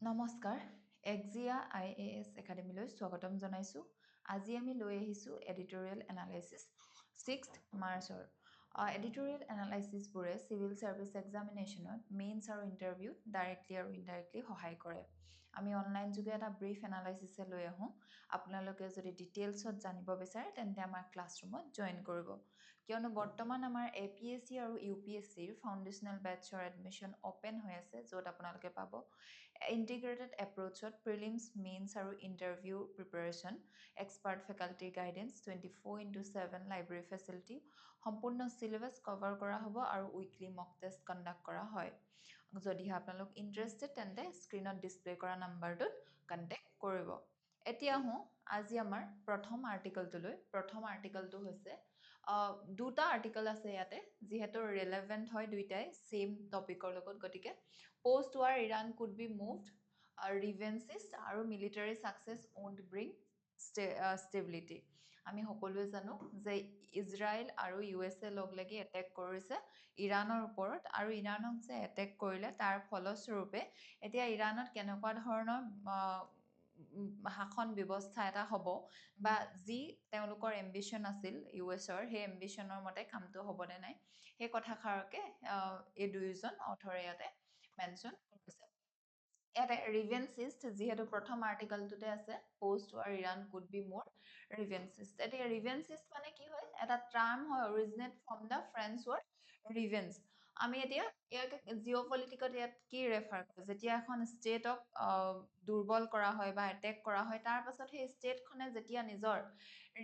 নমস্কাৰ এক্সিয়া IAS একাডেমীলৈ স্বাগতম জনাইছোঁ আজি আমি লৈ আহিছোঁ এডিটৰিয়েল এনালাইচিছ 6th মাৰ্চৰ এডিটৰিয়েল এনালাইচিছবোৰে চিভিল সাৰ্ভিস এক্সামিনেশ্যনত মেইনছ আৰু ইণ্টাৰভিউত ডাইৰেক্টলি আৰু ইনডাইৰেক্টলি সহায় কৰে আমি অনলাইন যোগে এটা ব্ৰিফ এনালাইচিছে লৈ আহোঁ আপোনালোকে যদি ডিটেইলছত জানিব বিচাৰে তেন্তে আমাৰ ক্লাছৰুমত জইন কৰিব কিয়নো বৰ্তমান আমাৰ APSC আৰু UPSCৰ ফাউণ্ডেশ্যনেল বেটছৰ এডমিশ্যন অপেন হৈ আছে য'ত আপোনালোকে পাব ইণ্টিগ্ৰেটেড এপ্ৰ'চত প্ৰিলিমছ মেইনছ আৰু interview preparation expert faculty guidance 24/7 library facility সম্পূৰ্ণ চিলেবাছ কভাৰ কৰা হ'ব আৰু উইকলি মক টেষ্ট কণ্ডাক্ট কৰা হয় যদিহে আপোনালোক ইণ্টাৰেষ্টেড তেন্তে স্ক্ৰীণত ডিছপ্লে কৰা নাম্বাৰটোত কণ্টেক্ট কৰিব এতিয়া আহোঁ আজি আমাৰ প্ৰথম আৰ্টিকলটোলৈ প্ৰথম আৰ্টিকলটো হৈছে দুটা আৰ্টিকল আছে ইয়াতে যিহেতু ৰিলেভেণ্ট হয় দুইটাই ছেইম টপিকৰ লগত গতিকে post war Iran could be moved revanchist আৰু military success won't bring stability আমি সকলোৱে জানো যে ইজৰাইল আৰু USA লগ লাগি এটেক কৰিছে ইৰাণৰ ওপৰত আৰু ইৰাণক যে এটেক কৰিলে তাৰ ফলস্বৰূপে এতিয়া ইৰাণত কেনেকুৱা ধৰণৰ শাসন ব্যৱস্থা এটা হ'ব বা যি তেওঁলোকৰ এম্বিশ্যন আছিল USৰ সেই এম্বিশ্যনৰ মতে কামটো হ'বনে নাই সেই কথাষাৰকে এই দুয়োজন অথৰে ইয়াতে মেনশ্যন কৰিছে ইয়াতে ৰিভেঞ্চিষ্ট যিহেতু প্ৰথম আৰ্টিকলটোতে আছে post war Iran could B মোৰ ৰিভেঞ্চিষ্ট এতিয়া ৰিভেঞ্চিষ্ট মানে কি হয় এটা টাৰ্ম হয় originate from the French word revanche আমি এতিয়া ইয়াক জিঅ'পলিটিকত ইয়াত কি ৰেফাৰ কৰোঁ যেতিয়া এখন ষ্টেটক দুৰ্বল কৰা হয় বা এটেক কৰা হয় তাৰ পাছত সেই ষ্টেটখনে যেতিয়া নিজৰ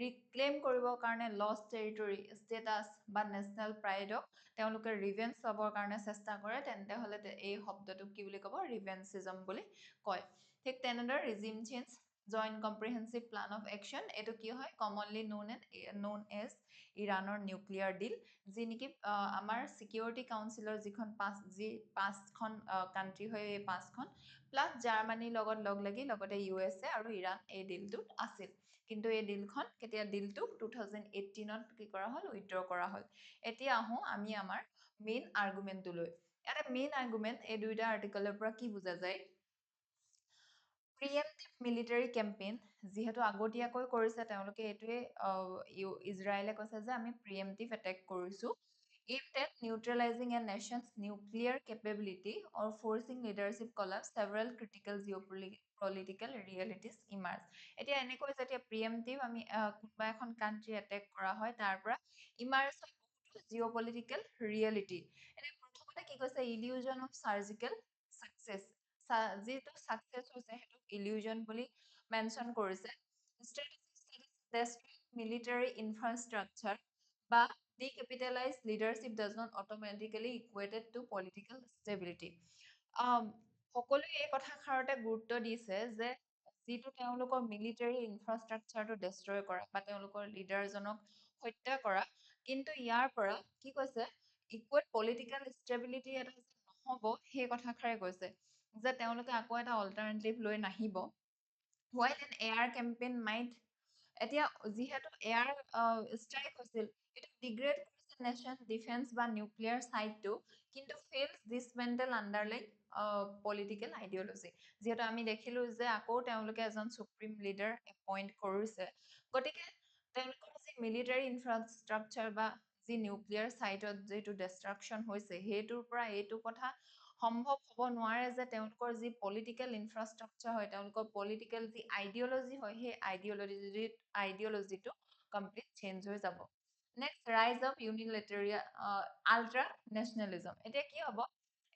ৰিক্লেইম কৰিবৰ কাৰণে লষ্ট টেৰিটৰী ষ্টেটাছ বা নেশ্যনেল প্ৰাইডক তেওঁলোকে ৰিভেঞ্চ ল'বৰ কাৰণে চেষ্টা কৰে তেন্তে হ'লে এই শব্দটোক কি বুলি ক'ব ৰিভেঞ্চিজম বুলি কয় ঠিক তেনেদৰে regime change joint comprehensive plan of action এইটো কি হয় কমনলি known এজ ইৰাণৰ নিউক্লিয়াৰ ডিল যি নেকি আমাৰ ছিকিউৰিটি কাউন্সিলৰ পাঁচখন কাণ্ট্ৰি হয় এই পাঁচখন প্লাছ জাৰ্মানীৰ লগত লগ লাগি লগতে USA আৰু ইৰাণ এই ডিলটোত আছিল কিন্তু এই ডিলখন কেতিয়া ডিলটো 2018ত কি কৰা হ'ল উইথড্ৰ কৰা হ'ল এতিয়া আহোঁ আমি আমাৰ মেইন আৰ্গুমেণ্টটোলৈ ইয়াতে মেইন আৰ্গুমেণ্ট এই দুইটা আৰ্টিকলৰ পৰা কি বুজা যায় প্ৰিএম্পটিভ মিলিটাৰী কেম্পেইন যিহেতু আগতীয়াকৈ কৰিছে তেওঁলোকে এইটোৱে ইজৰাইলে কৈছে যে আমি প্ৰিএম্পটিভ এটেক কৰিছোঁ aimed at neutralizing a nation's nuclear capability or forcing leadership collapse several critical geopolitical realities emerge এতিয়া এনেকৈ যেতিয়া প্ৰিএম্পটিভ আমি কোনোবা এখন কাণ্ট্ৰি এটেক কৰা হয় তাৰ পৰা ইমাৰ্জ হয় বহুতো জিঅ'পলিটিকেল ৰিয়েলিটি এনে প্ৰথমতে কি কৈছে ইলিউজন অফ চাৰ্জিকেল ছাকচেছ যিটো ছাকচেছ হৈছে সেইটো ইলিউজন বুলি মেনশ্যন কৰিছে মিলিটাৰী ইনফ্ৰাষ্ট্ৰাকচাৰ বা decapitalized leadership does not automatically equated to political stability সকলোৱে এই কথাষাৰতে গুৰুত্ব দিছে যে যিটো তেওঁলোকৰ মিলিটাৰী ইনফ্ৰাষ্ট্ৰাকচাৰটো ডেষ্ট্ৰয় কৰা বা তেওঁলোকৰ লিডাৰজনক হত্যা কৰা কিন্তু ইয়াৰ পৰা কি কৈছে ইকুৱেট পলিটিকেল ষ্টেবিলিটি এটা নহ'ব সেই কথাষাৰে কৈছে যে তেওঁলোকে আকৌ এটা অল্টাৰনেটিভ লৈ নাহিব while an air campaign might এতিয়া যিহেতু এয়াৰ ষ্ট্ৰাইক হৈছিল এইটো ডিগ্ৰেড কৰিছে নেশ্যন ডিফেন্স বা নিউক্লিয়াৰ চাইটটো কিন্তু ফেইলছ ডিছমেণ্টেল আণ্ডাৰলাইন পলিটিকেল আইডিঅলজি যিহেতু আমি দেখিলোঁ যে আকৌ তেওঁলোকে এজন সুপ্ৰিম লিডাৰ এপইণ্ট কৰিছে গতিকে তেওঁলোকৰ যি মিলিটাৰী ইনফ্ৰাষ্ট্ৰাকচাৰ বা যি নিউক্লিয়াৰ চাইটত যিটো ডিষ্ট্ৰাকশ্যন হৈছে সেইটোৰ পৰা এইটো কথা সম্ভৱ হ'ব নোৱাৰে যে তেওঁলোকৰ যি পলিটিকেল ইনফ্ৰাষ্ট্ৰাকচাৰ হয় তেওঁলোকৰ পলিটিকেল যি আইডিঅলজি হয় সেই আইডিঅলজিটো কমপ্লিট চেঞ্জ হৈ যাব নেক্সট ৰাইজ অফ ইউনিলেটেৰিয়া আল্ট্ৰা নেশ্যনেলিজম এতিয়া কি হ'ব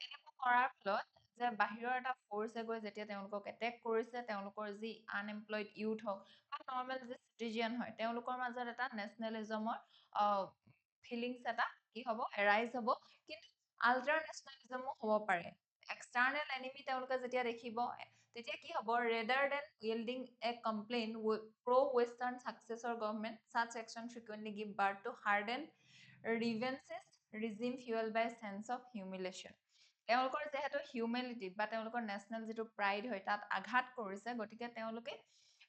এনেকুৱা কৰাৰ ফলত যে বাহিৰৰ এটা ফ'ৰ্চে গৈ যেতিয়া তেওঁলোকক এটেক কৰিছে তেওঁলোকৰ যি আনএমপ্লয়ড ইউথ হওক বা নৰ্মেল যি চিটিজেন হয় তেওঁলোকৰ মাজত এটা নেশ্যনেলিজমৰ ফিলিংছ এটা কি হ'ব এৰাইজ হ'ব কিন্তু আল্ট্ৰা নেশ্যনেলিজমো হ'ব পাৰে এক্সটাৰ্নেল এনিমি তেওঁলোকে যেতিয়া দেখিব তেতিয়া কি হ'ব rather than yielding a compliant pro western ছাকচেছৰ government such action frequently give birth to harden revanchist regime fuel by sense of humiliation তেওঁলোকৰ যিহেতু হিউমেলিটি বা তেওঁলোকৰ নেশ্যনেল যিটো প্ৰাইড হয় তাত আঘাত কৰিছে গতিকে তেওঁলোকে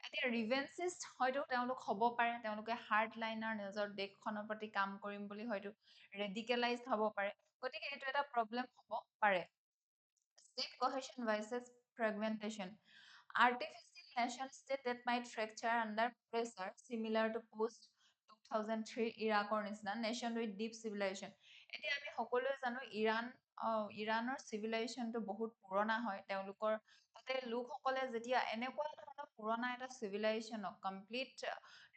এতিয়া ৰিভেঞ্চিষ্ট হয়তো তেওঁলোক হ'ব পাৰে তেওঁলোকে হাৰ্ড লাইনাৰ নিজৰ দেশখনৰ প্ৰতি কাম কৰিম বুলি হয়তো ৰেডিকেলাইজ হ'ব পাৰে গতিকে এইটো এটা প্ৰব্লেম হ'ব পাৰে state cohesion versus fragmentation. Artificial nation state that might fracture under pressure, similar to post 2003 ইৰাকৰ নিচিনা nation with deep civilization. এতিয়া আমি সকলোৱে জানো ইৰাণৰ চিভিলাইজেশ্যনটো বহুত পুৰণা হয়। তেওঁলোকৰ তাতে লোকসকলে যেতিয়া এনেকুৱা ধৰণৰ পুৰণা এটা চিভিলাইজেশ্যনক কমপ্লিট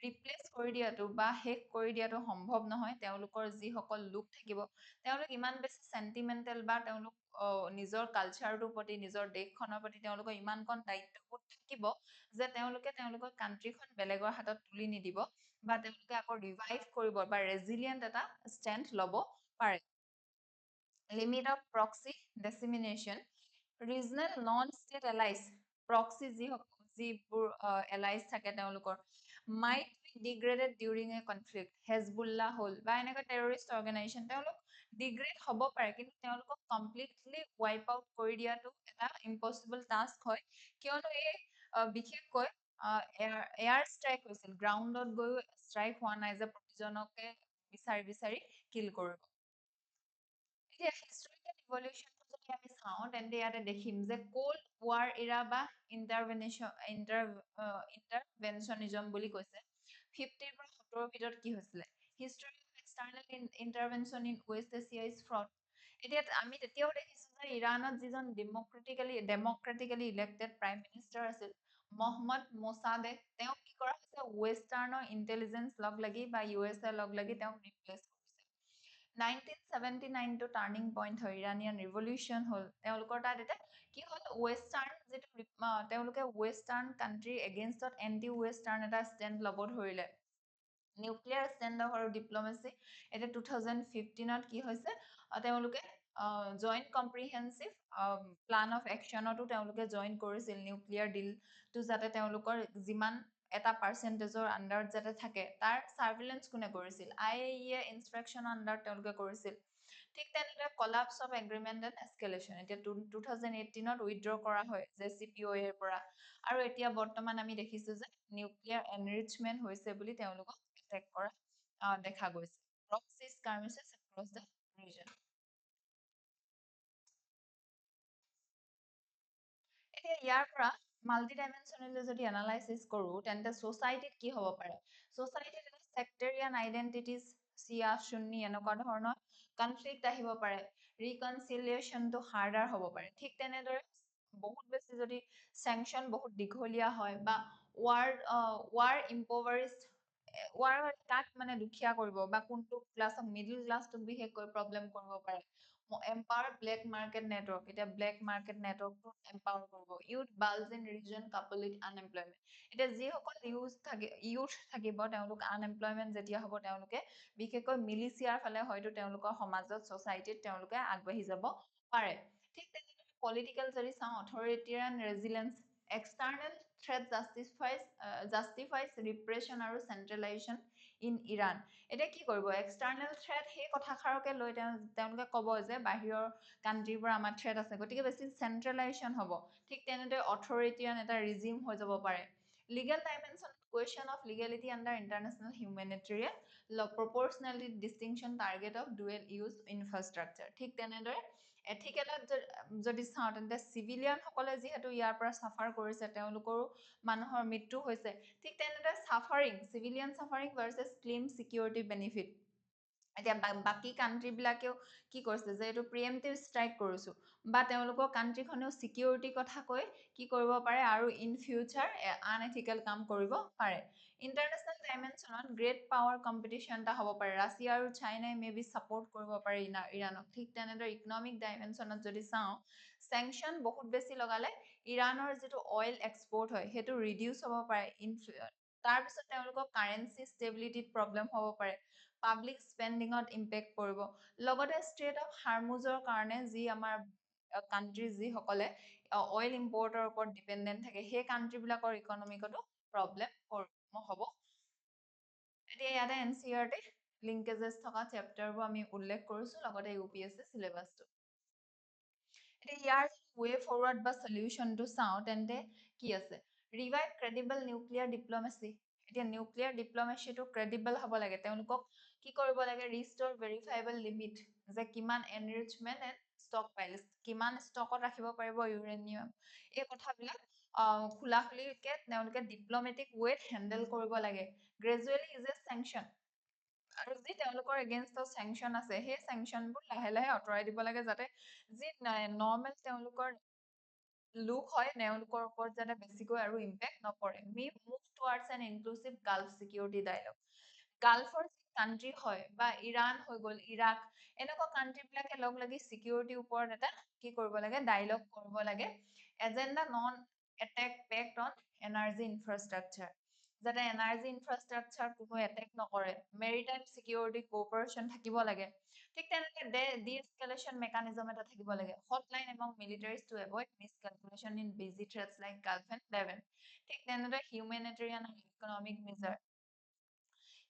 ৰিপ্লেচ কৰি দিয়াটো বা শেষ কৰি দিয়াটো সম্ভৱ নহয়। তেওঁলোকৰ যিসকল লোক থাকিব তেওঁলোক ইমান বেছি চেণ্টিমেণ্টেল বা তেওঁলোক নিজৰ কালচাৰটোৰ প্ৰতি নিজৰ দেশখনৰ প্ৰতি তেওঁলোকৰ ইমানকণ দায়িত্ববোধ থাকিব যে তেওঁলোকে তেওঁলোকৰ কাণ্ট্ৰিখন বেলেগৰ হাতত তুলি নিদিব বা তেওঁলোকে আকৌ ৰিভাইভ কৰিব বা ৰেজিলিয়েণ্ট এটা ষ্টেণ্ড ল'ব পাৰে। Limit of proxy dissemination regional non state allies proxy যিবোৰ এলাইজ থাকে তেওঁলোকৰ might be degraded during a conflict Hezbollah হ'ল বা এনেকুৱা টেৰৰিষ্ট অৰ্গেনাইজেশ্যন তেওঁলোক ডিগ্ৰেড হ'ব পাৰে কিন্তু তেওঁলোকক কমপ্লিটলি ৱাইপ আউট কৰি দিয়াটো এটা ইম্পচিবল টাস্ক হয় কিয়নো এই বিশেষকৈ এয়াৰ ষ্ট্ৰাইক হৈছিল গ্ৰাউণ্ডত গৈ ষ্ট্ৰাইক হোৱা নাই যে প্ৰতিজনকে বিচাৰি বিচাৰি কিল কৰিব। এতিয়া হিষ্টৰিকেল ইভলিউশ্যনটো যদি আমি চাওঁ তেন্তে ইয়াতে দেখিম যে কোল্ড ৱাৰ ইৰা বা ইণ্টাৰভেনশ্যনিজম বুলি কৈছে 50ৰ পৰা 70ৰ ভিতৰত কি হৈছিলে history of external intervention in West Asia is fraud. এতিয়া আমি তেতিয়াও দেখিছো যে ইৰাণত যিজন ডেমক্ৰেটিকেলি ইলেক্টেড প্ৰাইম মিনিষ্টাৰ আছিল মহম্মদ মোছাদেক তেওঁক কি কৰা হৈছে ৱেষ্টাৰ্ণৰ ইণ্টেলিজেঞ্চ লগ লাগি বা ইউ এছ এ লগ লাগি তেওঁক ৰিপ্লেচ 1979 টো টাৰ্ণিং পইণ্ট হয় ইৰাণিয়ান ৰিভলিউশ্যন হ'ল তেওঁলোকৰ তাত এতিয়া কি হ'ল ৱেষ্টাৰ্ণ যিটো তেওঁলোকে ৱেষ্টাৰ্ণ কাণ্ট্ৰিৰ এগেইনষ্টত এণ্টি ৱেষ্টাৰ্ণ এটা ষ্টেণ্ড ল'ব ধৰিলে নিউক্লিয়াৰ ষ্টেণ্ড অফ আৰু ডিপ্ল'মেচি এতিয়া 2015ত কি হৈছে তেওঁলোকে জইণ্ট কম্প্ৰিহেনচিভ প্লান অফ একশ্যনতো তেওঁলোকে জইন কৰিছিল নিউক্লিয়াৰ ডিলটো যাতে তেওঁলোকৰ যিমান এটা পাৰ্চেণ্টেজৰ আণ্ডাৰত যাতে থাকে তাৰ চাৰ্ভিলেঞ্চ কোনে কৰিছিল IAEA ইনষ্ট্ৰাকশ্যনৰ আণ্ডাৰত তেওঁলোকে কৰিছিল ঠিক তেনেদৰে কলাপছ অফ এগ্ৰিমেণ্ট এণ্ড এছকেলেশ্যন এতিয়া 2018ত উইথড্ৰ কৰা হয় JCPOA ৰ পৰা আৰু এতিয়া বৰ্তমান আমি দেখিছো যে নিউক্লিয়াৰ এনৰিচমেণ্ট হৈছে বুলি তেওঁলোকক এটেক কৰা দেখা গৈছে proxy skirmishes across the region। এতিয়া ইয়াৰ পৰা মাল্টি ডাইমেনশ্যনেলি যদি এনালাইচিছ কৰোঁ তেন্তে ছ'চাইটিত কি হ'ব পাৰে ছ'চাইটিত এটা ছেক্টেৰিয়ান আইডেণ্টিটিজ চিয়া চুন্নি এনেকুৱা ধৰণৰ কনফ্লিক্ট আহিব পাৰে ৰিকনচিলিয়েশ্যনটো হাৰ্ডাৰ হ'ব পাৰে ঠিক তেনেদৰে বহুত বেছি যদি চেংচন বহুত দীঘলীয়া হয় বা ৱাৰ ইম্পভাৰিষ্ট ৱাৰ কাক মানে দুখীয়া কৰিব বা কোনটো ক্লাছক মিডল ক্লাছটোক বিশেষকৈ প্ৰব্লেম কৰিব পাৰে এম্পাৱাৰ ব্লেক মাৰ্কেট নেটৱৰ্ক এতিয়া ব্লেক মাৰ্কেট নেটৱৰ্কটো এম্পাৱাৰ কৰিব youth bulge in region couple with unemployment এতিয়া যিসকল ইউথ থাকিব তেওঁলোক আনএমপ্লয়মেণ্ট যেতিয়া হ'ব তেওঁলোকে বিশেষকৈ মিলিচিয়াৰ ফালে হয়তো তেওঁলোকৰ সমাজত ছ'চাইটিত তেওঁলোকে আগবাঢ়ি যাব পাৰে ঠিক তেনেদৰে পলিটিকেল যদি চাওঁ অথৰিটেৰিয়ান ৰেজিলেঞ্চ এক্সটাৰ্নেল থ্ৰেট জাষ্টিফাইজ ৰিপ্ৰেশ্যন আৰু চেন্ট্ৰেলাইজেশ্যন ইন ইৰাণ এতিয়া কি কৰিব এক্সটাৰ্নেল থ্ৰেট সেই কথাষাৰকে লৈ তেওঁলোকে ক'ব যে বাহিৰৰ কাণ্ট্ৰিৰ পৰা আমাৰ থ্ৰেট আছে গতিকে বেছি চেন্ট্ৰেলাইজেশ্যন হ'ব ঠিক তেনেদৰে অথৰিটেৰিয়ান এটা ৰিজিম হৈ যাব পাৰে legal dimension question of legality under international humanitarian law proportionality distinction target of dual use infrastructure ঠিক তেনেদৰে এথিকেলত যদি চাওঁ তেন্তে চিভিলিয়ানসকলে যিহেতু ইয়াৰ পৰা চাফাৰ কৰিছে তেওঁলোকৰো মানুহৰ মৃত্যু হৈছে ঠিক তেনেদৰে civilian suffering versus claim security benefit এতিয়া বাকী কাণ্ট্ৰিবিলাকেও কি কৰিছে যে এইটো প্ৰিএমটিভ ষ্ট্ৰাইক কৰিছোঁ বা তেওঁলোকৰ কাণ্ট্ৰিখনেও চিকিউৰিটিৰ কথা কৈ কি কৰিব পাৰে আৰু ইন ফিউচাৰ আনএথিকেল কাম কৰিব পাৰে ইণ্টাৰনেশ্যনেল ডাইমেনশ্যনত গ্ৰেট পাৱাৰ কম্পিটিশ্যন এটা হ'ব পাৰে ৰাছিয়া আৰু চাইনাই মে বি ছাপৰ্ট কৰিব পাৰে ইৰাণক ঠিক তেনেদৰে ইকনমিক ডাইমেনশ্যনত যদি চাওঁ চেংচন বহুত বেছি লগালে ইৰাণৰ যিটো অইল এক্সপৰ্ট হয় সেইটো ৰিডিউচ হ'ব পাৰে তাৰপিছত তেওঁলোকৰ কাৰেঞ্চি ষ্টেবিলিটিত প্ৰব্লেম হ'ব পাৰে পাব্লিক স্পেণ্ডিঙত ইম্পেক্ট পৰিব লগতে ষ্ট্ৰেট অফ হাৰমুজৰ কাৰণে যি আমাৰ কাণ্ট্ৰি যিসকলে অইল ইম্পৰ্টৰ ওপৰত ডিপেণ্ডেণ্ট থাকে সেই কাণ্ট্ৰিবিলাকৰ ইকনমিকতো প্ৰব্লেম হ'ব এতিয়া ইয়াতে NCERT লিংকেজেছ থকা চেপ্টাৰবোৰ আমি উল্লেখ কৰিছোঁ লগতে UPSC চিলেবাছটো এতিয়া ইয়াৰ ৱে ফৰৱাৰ্ড বা সলিউশ্যনটো চাওঁ তেন্তে কি আছে ৰিভাইভ ক্ৰেডিবল নিউক্লিয়াৰ ডিপ্ল'মেচি এতিয়া নিউক্লিয়াৰ ডিপ্ল'মেচিটো ক্ৰেডিবল হ'ব লাগে তেওঁলোকক কি কৰিব লাগে ৰিষ্টৰ ভেৰিফাইবল লিমিট যে কিমান এনৰিচমেণ্ট এণ্ড ষ্টক পাইল, কিমান ষ্টকত ৰাখিব পাৰিব ইউৰেনিয়াম, এই কথাবিলাক খোলা খুলিকে তেওঁলোকে ডিপ্ল'মেটিক ৱেত হেণ্ডেল কৰিব লাগে। গ্ৰেজুৱেলি ইজ এ চেংচন, আৰু যি তেওঁলোকৰ এগেইনষ্টত চেংচন আছে সেই চেংচনবোৰ লাহে লাহে আঁতৰাই দিব লাগে, যাতে যি নৰ্মেল তেওঁলোকৰ লোক হয় তেওঁলোকৰ ওপৰত যাতে বেছিকৈ আৰু ইম্পেক্ট নপৰে। Me move towards an inclusive Gulf security dialogue. গাল্ফৰ যি কাণ্ট্ৰি হয় বা ইৰাণ হৈ গ'ল, ইৰাক, এনেকুৱা কাণ্ট্ৰি বিলাকে লগ লাগি চিকিউৰিটিৰ ওপৰত এটা কি কৰিব লাগে, ডায়লগ কৰিব লাগে। Agenda non attack pact on energy infrastructure, যাতে এনাৰ্জি ইনফ্ৰাষ্ট্ৰাকচাৰ কোনো এটেক নকৰে। মেৰিটাইম চিকিউৰিটি কোঅপাৰেশ্যন থাকিব লাগে। ঠিক তেনেকে ডি এস্কেলেশ্যন মেকানিজম এটা থাকিব লাগে। Hotline among militaries to avoid miscalculation in busy threats like Gulf and Levant. ঠিক তেনেদৰে হিউমেনিটেৰিয়ান আৰু ইকনমিক মেজাৰ,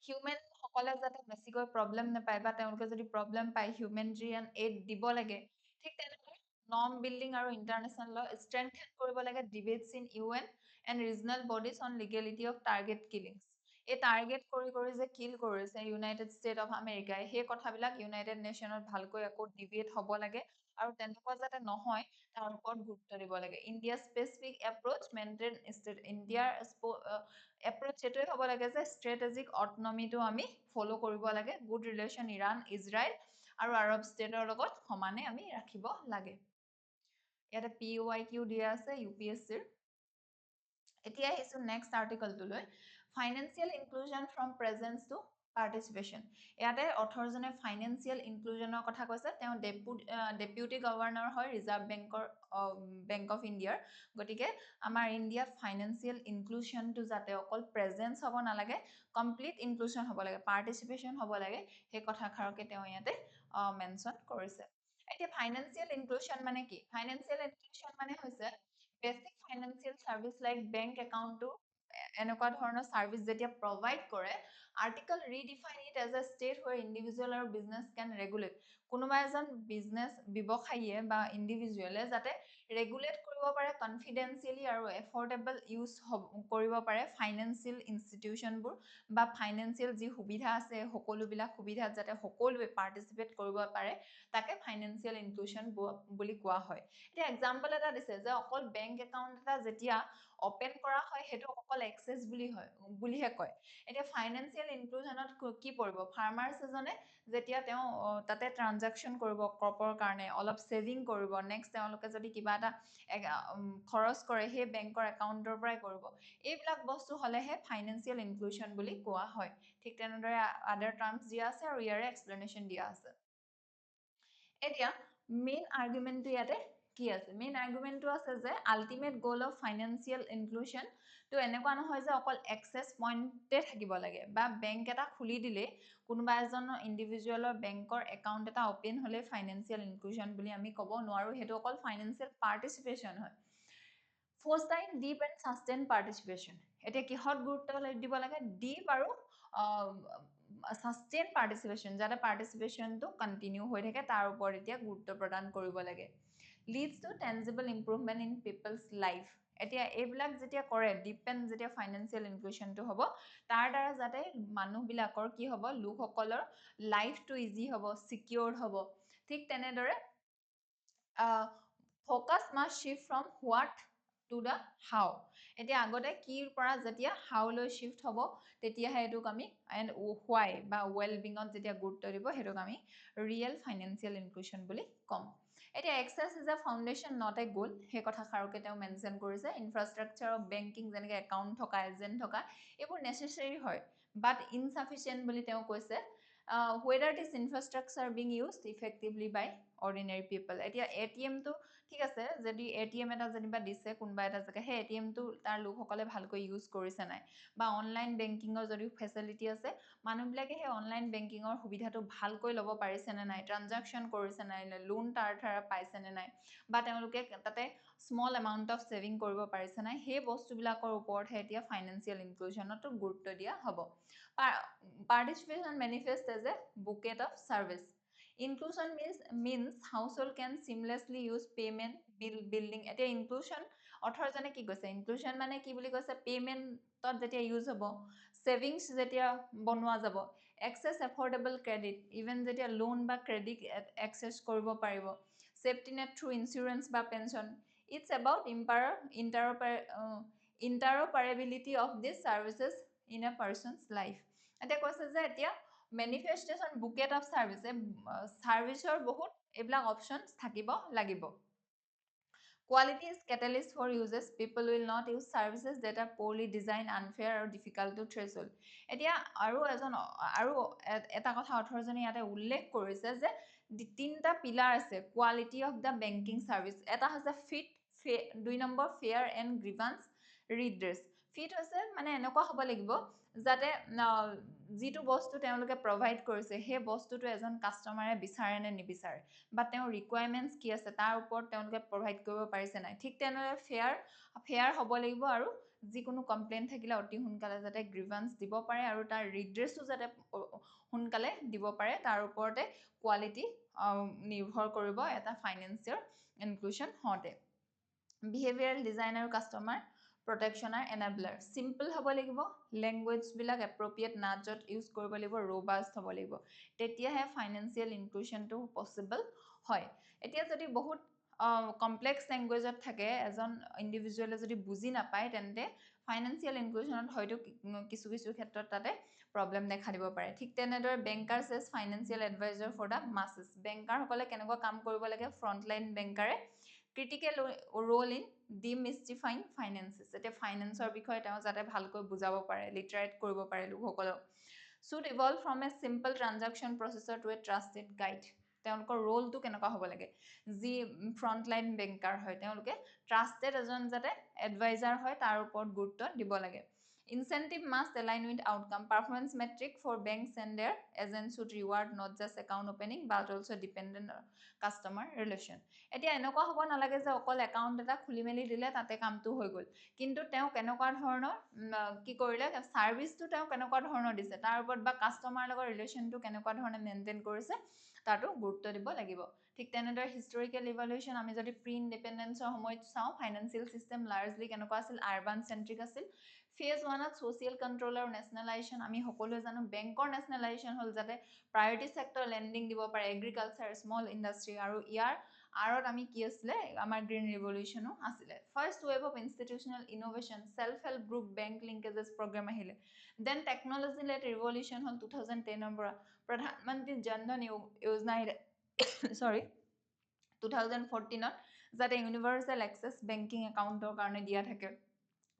হিউমেন সকলে যাতে বেছিকৈ প্ৰব্লেম নাপায় বা তেওঁলোকে যদি প্ৰব্লেম পায় হিউমেনিটেৰিয়ান এইড দিব লাগে। ঠিক তেনেদৰে নৰ্ম বিল্ডিং আৰু ইণ্টাৰনেশ্যনেল ল ষ্ট্ৰেংথেন কৰিব লাগে। Debates in UN and regional bodies on legality of target killings. এই টাৰ্গেট কৰি কৰি যে কিল কৰিছে ইউনাইটেড ষ্টেট অফ আমেৰিকাই, সেই কথাবিলাক ইউনাইটেড নেশ্যনত ভালকৈ আকৌ ডিবেট হ'ব লাগে, আৰু তেনেকুৱা যাতে নহয় তাৰ ওপৰত গুৰুত্ব দিব লাগে। ইণ্ডিয়া স্পেচিফিক এপ্ৰ'চ মেইনটেইন ইণ্ডিয়াৰ এপ্ৰ'চ এইটোৱে হ'ব লাগে যে ষ্ট্ৰেটেজিক অটনমিটো আমি ফ'ল' কৰিব লাগে। গুড ৰিলেশ্যন ইৰাণ, ইজৰাইল আৰু আৰৱ ষ্টেটৰ লগত সমানে আমি ৰাখিব লাগে। ইয়াতে PYQ দিয়া আছে UPSCৰ। এতিয়া আহিছোঁ নেক্সট আৰ্টিকলটোলৈ, financial inclusion from presence to participation. ইয়াতে অথৰজনে ফাইনেন্সিয়েল ইনক্লুজনৰ কথা কৈছে। তেওঁ ডেপুটি গভৰ্ণৰ হয় ৰিজাৰ্ভ বেংক অফ ইণ্ডিয়াৰ। গতিকে আমাৰ ইণ্ডিয়াত ফাইনেন্সিয়েল ইনক্লুজনটো যাতে অকল প্ৰেজেন্স হ'ব নালাগে, কমপ্লিট ইনক্লুজন হ'ব লাগে, পাৰ্টিচিপেশ্যন হ'ব লাগে, সেই কথাষাৰকে তেওঁ ইয়াতে মেনশ্যন কৰিছে। এতিয়া ফাইনেন্সিয়েল ইনক্লুজন মানে কি? ফাইনেন্সিয়েল ইনক্লুজন মানে হৈছে basic financial services like bank একাউণ্টটো এনেকুৱা ধৰণৰ চাৰ্ভিচ যেতিয়া প্ৰভাইড কৰে, article redefine it as a state where individual আৰু বিজনেছ কেন ৰেগুলেট। কোনোবা এজন ব্যৱসায়ীয়ে বা ইণ্ডিভিজুৱেলে যাতে ৰেগুলেট কৰিব পাৰে কনফিডেন্সিয়েলি আৰু এফৰ্ডেবল ইউজ কৰিব পাৰে ফাইনেন্সিয়েল ইনষ্টিটিউশ্যনবোৰ বা ফাইনেন্সিয়েল যি সুবিধা আছে সকলোবিলাক সুবিধাত যাতে সকলোৱে পাৰ্টিচিপেট কৰিব পাৰে, তাকে ফাইনেন্সিয়েল ইনক্লুজন বুলি কোৱা হয়। এতিয়া এক্সাম্পল এটা দিছে যে অকল বেংক একাউণ্ট এটা যেতিয়া অপেন কৰা হয় সেইটো অকল এক্সেছ বুলিহে কয়। এতিয়া ফাইনেন্সিয়েল ইনক্লুজনত কি পৰিব? ফাৰ্মাৰ্ছ এজনে যেতিয়া তেওঁ তাতে ট্ৰানজাকশ্যন কৰিব ক্ৰপৰ কাৰণে, অলপ ছেভিং কৰিব, নেক্সট তেওঁলোকে যদি কিবা এটা খৰচ কৰে সেই বেংকৰ একাউণ্টৰ পৰাই কৰিব, এইবিলাক বস্তু হ'লেহে ফাইনেন্সিয়েল ইনক্লুজন বুলি কোৱা হয়। ঠিক তেনেদৰে আদাৰ টাৰ্মছ দিয়া আছে আৰু ইয়াৰে এক্সপ্লেনেশ্যন দিয়া আছে। এতিয়া মেইন আৰ্গুমেণ্টটো ইয়াতে কি আছে? মেইন আৰ্গুমেণ্টটো আছে যে আল্টিমেট গ'ল অফ ফাইনেন্সিয়েল ইনক্লুজন তো এনেকুৱা নহয় যে অকল এক্সেছ পইণ্টে থাকিব লাগে বা বেংক এটা খুলি দিলেই কোনোবা এজন ইণ্ডিভিজুৱেলৰ বেংকৰ একাউণ্ট এটা অপেন হ'লে ফাইনেন্সিয়েল ইনক্লুজন বুলি আমি ক'ব নোৱাৰোঁ। সেইটো অকল ফাইনেন্সিয়েল পাৰ্টিচিপেশ্যন হয়। ফ'ষ্টাইন ডিপ এণ্ড ছাষ্টেইন পাৰ্টিচিপেশ্যন। এতিয়া কিহত গুৰুত্ব দিব লাগে? ডিপ আৰু ছাষ্টেইন পাৰ্টিচিপেশ্যন, যাতে পাৰ্টিচিপেশ্যনটো কণ্টিনিউ হৈ থাকে তাৰ ওপৰত এতিয়া গুৰুত্ব প্ৰদান কৰিব লাগে। Leads to tangible improvement in people's life. এতিয়া এইবিলাক যেতিয়া কৰে, ডিপেণ্ড যেতিয়া ফাইনেন্সিয়েল ইনক্লুজনটো হ'ব, তাৰ দ্বাৰা যাতে মানুহবিলাকৰ কি হ'ব, লোকসকলৰ লাইফটো ইজি হ'ব, ছিকিউৰ্ড হ'ব। ঠিক তেনেদৰে focus must shift from what to the how. এতিয়া আগতে কিৰ পৰা যেতিয়া হাউলৈ শ্বিফ্ট হ'ব তেতিয়াহে এইটোক আমি এণ্ড হোৱাই বা ৱেল বিঙত যেতিয়া গুৰুত্ব দিব সেইটোক আমি ৰিয়েল ফাইনেন্সিয়েল ইনক্লুজন বুলি ক'ম। এতিয়া access is a foundation not a goal, সেই কথাষাৰকে তেওঁ মেনশ্যন কৰিছে। ইনফ্ৰাষ্ট্ৰাকচাৰ অফ বেংকিং যেনেকৈ একাউণ্ট থকা, এজেণ্ট থকা, এইবোৰ নেচেচেৰী হয় বাট ইনচাফিচিয়েণ্ট বুলি তেওঁ কৈছে। Whether this infrastructure being used effectively by ordinary people. এতিয়া ATMটো ঠিক আছে, যদি ATM এটা যেনিবা দিছে কোনোবা এটা জেগা, সেই ATMটো তাৰ লোকসকলে ভালকৈ ইউজ কৰিছে নাই, বা অনলাইন বেংকিঙৰ যদিও ফেচিলিটি আছে মানুহবিলাকে সেই অনলাইন বেংকিঙৰ সুবিধাটো ভালকৈ ল'ব পাৰিছেনে নাই, ট্ৰানজাকশ্যন কৰিছে নাই, লোন তাৰ দ্বাৰা পাইছেনে নাই, বা তেওঁলোকে তাতে স্মল এমাউণ্ট অফ ছেভিং কৰিব পাৰিছে নাই, সেই বস্তুবিলাকৰ ওপৰতহে এতিয়া ফাইনেন্সিয়েল ইনক্লুজনতো গুৰুত্ব দিয়া হ'ব। Participation manifest as a bucket of service. Inclusion means household can seamlessly use payment building. এতিয়া ইনক্লুজন অথৰজনে কি কৈছে? ইনক্লুজন মানে কি বুলি কৈছে? পে'মেণ্টত যেতিয়া ইউজ হ'ব, ছেভিংছ যেতিয়া বনোৱা যাব, এক্সেছ এফৰ্ডেবল ক্ৰেডিট, ইভেন যেতিয়া লোন বা ক্ৰেডিট এক্সেছ কৰিব পাৰিব, safety net through insurance বা pension. It's about interoperability of these services in a person's life. এতিয়া কৈছে যে এতিয়া মেনিফেষ্টেশ্যন বুকেট অফ চাৰ্ভিচ চাৰ্ভিচৰ বহুত এইবিলাক অপশ্যনছ থাকিব লাগিব Quality is catalyst for users. People will not use services that are poorly designed, unfair, or difficult to threshold. এতিয়া আৰু এটা কথা অথৰজনে ইয়াতে উল্লেখ কৰিছে যে তিনিটা পিলাৰ আছে quality of the banking service এটা হৈছে fit 2 number fair and grievance redress fit হৈছে মানে এনেকুৱা হ'ব লাগিব যাতে যিটো বস্তু তেওঁলোকে প্ৰভাইড কৰিছে সেই বস্তুটো এজন কাষ্টমাৰে বিচাৰে নে নিবিচাৰে বা তেওঁৰ ৰিকুৱাৰমেণ্টছ কি আছে তাৰ ওপৰত তেওঁলোকে প্ৰভাইড কৰিব পাৰিছে নাই ঠিক তেনেদৰে ফেয়াৰ হ'ব লাগিব আৰু যিকোনো কমপ্লেইন থাকিলে অতি সোনকালে যাতে গ্ৰিভান্স দিব পাৰে আৰু তাৰ ৰিড্ৰেছো যাতে সোনকালে দিব পাৰে তাৰ ওপৰতে কোৱালিটি নিৰ্ভৰ কৰিব এটা ফাইনেন্সিয়েল ইনক্লুশ্যন হওঁতে বিহেভিয়াৰেল ডিজাইন আৰু কাষ্টমাৰ প্ৰটেকশ্যন আৰু এনাবলাৰ চিম্পল হ'ব লাগিব লেংগুৱেজবিলাক এপ্ৰপ্ৰিয়েট নাট য'ত ইউজ কৰিব লাগিব ৰ'বাষ্ট হ'ব লাগিব তেতিয়াহে ফাইনেন্সিয়েল ইনক্লুশ্যনটো পচিবল হয় এতিয়া যদি বহুত কমপ্লেক্স লেংগুৱেজত থাকে এজন ইণ্ডিভিজুৱেলে যদি বুজি নাপায় তেন্তে ফাইনেন্সিয়েল ইনক্লুশ্যনত হয়তো কিছু কিছু ক্ষেত্ৰত তাতে প্ৰব্লেম দেখা দিব পাৰে ঠিক তেনেদৰে bankers as financial adviser for the masses বেংকাৰসকলে কেনেকুৱা কাম কৰিব লাগে ফ্ৰণ্টলাইন বেংকাৰে critical role in demystifying finances এতিয়া ফাইনেন্সৰ বিষয়ে তেওঁ যাতে ভালকৈ বুজাব পাৰে লিটাৰেট কৰিব পাৰে লোকসকলক should evolve from a simple transaction processor to a trusted guide তেওঁলোকৰ ৰোলটো কেনেকুৱা হ'ব লাগে যি ফ্ৰণ্টলাইন বেংকাৰ হয় তেওঁলোকে ট্ৰাষ্টেড এজন যাতে এডভাইজাৰ হয় তাৰ ওপৰত গুৰুত্ব দিব লাগে Incentive must align with outcome. Performance metric for banks and their agents should reward not just account opening but also dependent customer relation. এতিয়া এনেকুৱা হ'ব নালাগে যে অকল একাউণ্ট এটা খুলি মেলি দিলে তাতে কামটো হৈ গ'ল কিন্তু তেওঁ কেনেকুৱা ধৰণৰ কি কৰিলে ছাৰ্ভিচটো তেওঁ কেনেকুৱা ধৰণৰ দিছে তাৰ ওপৰত বা কাষ্টমাৰ লগত ৰিলেশ্যনটো কেনেকুৱা ধৰণে মেইনটেইন কৰিছে তাতো গুৰুত্ব দিব লাগিব ঠিক তেনেদৰে হিষ্টৰিকেল ইভলিউশ্যন আমি যদি প্ৰি ইণ্ডিপেণ্ডেঞ্চৰ সময়ত চাওঁ ফাইনেন্সিয়েল চিষ্টেম লাৰ্জলি কেনেকুৱা আছিল আৰবান চেণ্ট্ৰিক আছিল ফেজ ওৱানত ছ'চিয়েল কণ্ট্ৰল আৰু নেশ্যনেলাইজেশ্যন আমি সকলোৱে জানো বেংকৰ নেশ্যনেলাইজেশ্যন হ'ল যাতে প্ৰায়ৰিটি ছেক্টৰ লেণ্ডিং দিব পাৰে এগ্ৰিকালচাৰ স্মল ইণ্ডাষ্ট্ৰি আৰু ইয়াৰ আঁৰত আমি কি আছিলে আমাৰ গ্ৰীণ ৰিভলিউশ্যনো আছিলে first wave of institutional innovation self help group bank linkages programme আহিলে দেন টেকনলজি লেট ৰিভলিউশ্যন হ'ল 2010ৰ পৰা প্ৰধানমন্ত্ৰী জন ধন যোজনা আহিলে চৰি 2014ত যাতে ইউনিভাৰ্চেল এক্সেছ বেংকিং একাউণ্টৰ কাৰণে দিয়া থাকে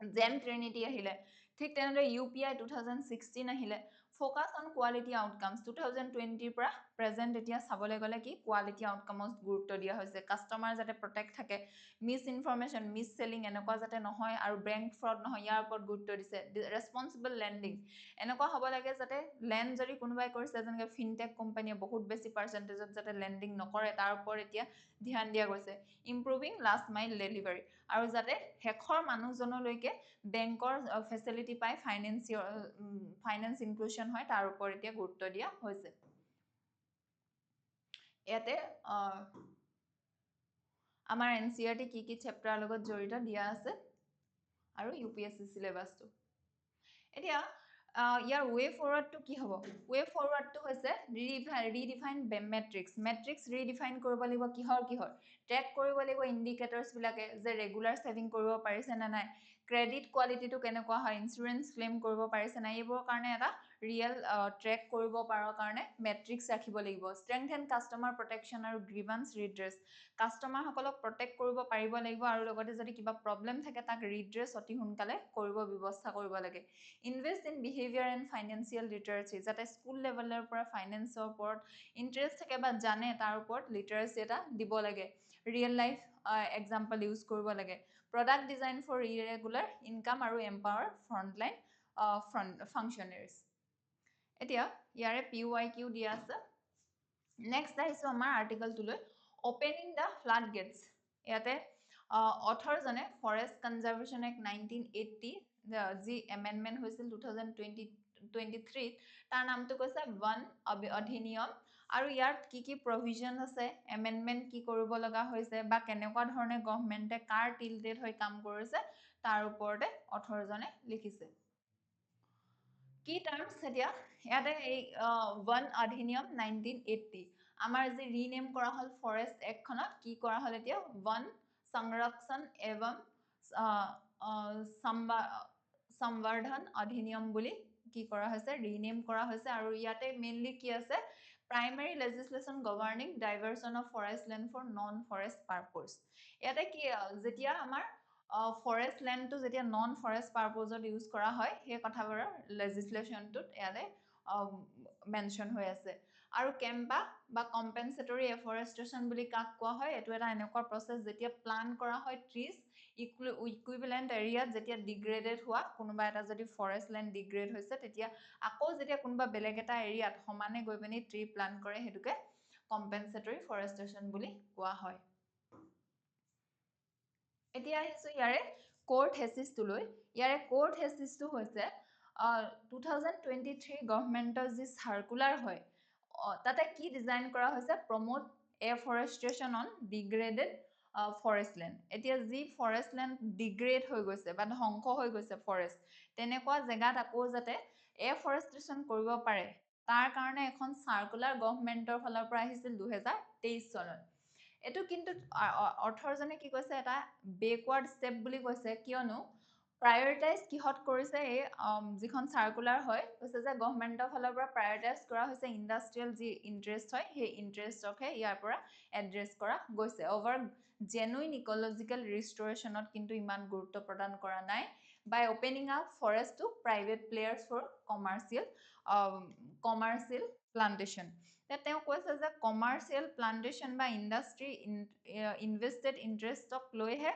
জেম ট্ৰিনিটি আহিলে ঠিক তেনেদৰে ইউ পি আই 2016 আহিলে ফ'কাছ অন কোৱালিটি আউটকামছ 2020ৰ পৰা প্ৰেজেণ্ট এতিয়া চাবলৈ গ'লে কি কোৱালিটি আউটকামত গুৰুত্ব দিয়া হৈছে কাষ্টমাৰ যাতে প্ৰটেক্ট থাকে মিছ ইনফৰমেশ্যন মিছ চেলিং এনেকুৱা যাতে নহয় আৰু বেংক ফ্ৰড নহয় ইয়াৰ ওপৰত গুৰুত্ব দিছে ৰেছপনচিবল লেণ্ডিং এনেকুৱা হ'ব লাগে যাতে লেণ্ড যদি কোনোবাই কৰিছে যেনেকৈ ফিনটেক কোম্পানীয়ে বহুত বেছি পাৰ্চেণ্টেজত যাতে লেণ্ডিং নকৰে তাৰ ওপৰত এতিয়া ধ্যান দিয়া গৈছে ইম্প্ৰুভিং লাষ্ট মাইল ডেলিভাৰী আৰু যাতে শেষৰ মানুহজনলৈকে বেংকৰ ফেচিলিটি পাই ফাইনেন্স ইনক্লুশ্যন হয় তাৰ ওপৰত এতিয়া গুৰুত্ব দিয়া হৈছে ইয়াতে আমাৰ NCERT কি চেপ্টাৰৰ লগত জড়িত দিয়া আছে আৰু UPSC চিলেবাছটো এতিয়া ইয়াৰ ৱে ফৰৱাৰ্ডটো কি হ'ব ৱে ফৰৱাৰ্ডটো হৈছে ৰিডিফাইন মেট্ৰিক্স ৰিডিফাইন কৰিব লাগিব কিহৰ ট্ৰেক কৰিব লাগিব ইণ্ডিকেটৰ্ছবিলাকে যে ৰেগুলাৰ ছেভিং কৰিব পাৰিছে নে নাই ক্ৰেডিট কোৱালিটিটো কেনেকুৱা হয় ইঞ্চুৰেঞ্চ ক্লেইম কৰিব পাৰিছে নাই এইবোৰৰ কাৰণে এটা ৰিয়েল ট্ৰেক কৰিব পৰাৰ কাৰণে মেট্ৰিক্স ৰাখিব লাগিব ষ্ট্ৰেংথ এণ্ড কাষ্টমাৰ প্ৰটেকশ্যন আৰু গ্ৰিভান্স ৰিড্ৰেছ কাষ্টমাৰসকলক প্ৰটেক্ট কৰিব পাৰিব লাগিব আৰু লগতে যদি কিবা প্ৰব্লেম থাকে তাক ৰিড্ৰেছ অতি সোনকালে কৰিব ব্যৱস্থা কৰিব লাগে invest in behaviour and financial লিটাৰেচি যাতে স্কুল লেভেলৰ পৰা ফাইনেন্সৰ ওপৰত ইণ্টাৰেষ্ট থাকে বা জানে তাৰ ওপৰত লিটাৰেচি এটা দিব লাগে ৰিয়েল লাইফ এক্সাম্পল ইউজ কৰিব লাগে product design for irregular income আৰু এম্পাৱাৰ ফ্ৰণ্টলাইন ফাংচনাৰীজ এতিয়া ইয়াৰে PYQ দিয়া আছে নেক্সট আহিছোঁ আমাৰ আৰ্টিকলটোলৈ অপেনিং দ্য ফ্লাড গেটছ ইয়াতে অথৰজনে ফৰেষ্ট কনজাৰ্ভেশ্যন এক্ট 1980 যি এমেণ্ডমেণ্ট হৈছিল 2023 তাৰ নামটো কৈছে বন অধিনিয়ম আৰু ইয়াত কি প্ৰভিজন আছে এমেণ্ডমেণ্ট কি কৰিব লগা হৈছে বা কেনেকুৱা ধৰণে গভৰ্ণমেণ্টে কাৰ টিলটেড হৈ কাম কৰিছে তাৰ ওপৰতে অথৰজনে লিখিছে কি টাৰ্মছ এতিয়া ইয়াতে এই বন অধিনিয়ম 1980 আমাৰ যে ৰিনেম কৰা হল ফৰেষ্ট একখনত কি কৰা হল এতিয়া বন সংৰক্ষণ एवं संवर्धन अधिनियम বুলি কি কৰা হৈছে ৰিনেম কৰা হৈছে আৰু ইয়াতে মেইনলি কি আছে primary legislation governing diversion of forest land for non forest purpose ইয়াতে কি যেতিয়া আমাৰ ফৰেষ্ট ল্যান্ডটো যেতিয়া নন ফৰেষ্ট পাৰপজত ইউজ কৰা হয় সেই কথাবোৰ লেজিসলেশনটোত ইয়াতে মেনশন হৈ আছে আৰু কেম্পা বা কম্পেনসেটৰি এফৰেষ্টেশন বুলি কাক কোৱা হয় এটো এটা এনেকুৱা প্ৰসেস যেতিয়া প্লান কৰা হয় ট্ৰিজ ইকুইভ্যালেন্ট এৰিয়াত যেতিয়া ডিগ্ৰেডেড হোৱা কোনোবা এটা যদি ফৰেষ্ট ল্যান্ড ডিগ্ৰেড হৈছে তেতিয়া আকৌ যেতিয়া কোনোবা বেলেগ এটা এৰিয়াত সমানে গৈ পিনি ট্ৰি প্লান কৰে হেতুকে কম্পেনসেটৰি ফৰেষ্টেশন বুলি কোৱা হয় এতিয়া আহিছো ইয়াৰে কোৰ্ট হেচিছটো লৈ ইয়াৰে কোৰ্ট হেচিছটো হৈছে 2023 গভৰ্নমেন্টৰ যি সাৰ্কুলাৰ হয় তাতে কি ডিজাইন কৰা হৈছে প্ৰমোট এফৰেষ্টেশন অন ডিগ্ৰেডেড ফৰেষ্ট ল্যান্ড এতিয়া যি ফৰেষ্ট ল্যান্ড ডিগ্ৰেড হৈ গৈছে বা ধ্বংস হৈ গৈছে ফৰেষ্ট তেনেকুৱা জেগাত আকৌ যাতে এফৰেষ্টেশন কৰিব পাৰে তাৰ কাৰণে এখন সাৰ্কুলাৰ গভৰ্নমেন্টৰ ফালৰ পৰা আহিছিল 2023 চনত এটো কিন্তু অৰ্থৰজনে কি কৈছে এটা বেকওয়াৰ্ড স্টেপ বুলি কৈছে কিয়নো প্ৰায়োৰিটাইজ কিহত কৰিছে এই যিখন সাৰ্কুলাৰ হয় কৈছে যে গভৰ্নমেন্টৰ ফালৰ পৰা প্ৰায়োৰিটাইজ কৰা হৈছে ইন্ডাষ্ট্ৰিয়াল যি ইন্টাৰেষ্ট হয় সেই ইন্টাৰেষ্টকহে ইয়াৰ পৰা এড্ৰেছ কৰা গৈছে ওভাৰ জেনুইন ইকোলজিক্যাল ৰিস্টোৰেশনত কিন্তু ইমান গুৰুত্ব প্ৰদান কৰা নাই by opening up forest to private players for commercial plantation তেওঁ কৈছে যে কমাৰ্শিয়াল প্লান্টেশন বা ইন্ডাষ্ট্ৰি ইনভেস্টেড ইন্টাৰেষ্টক লৈহে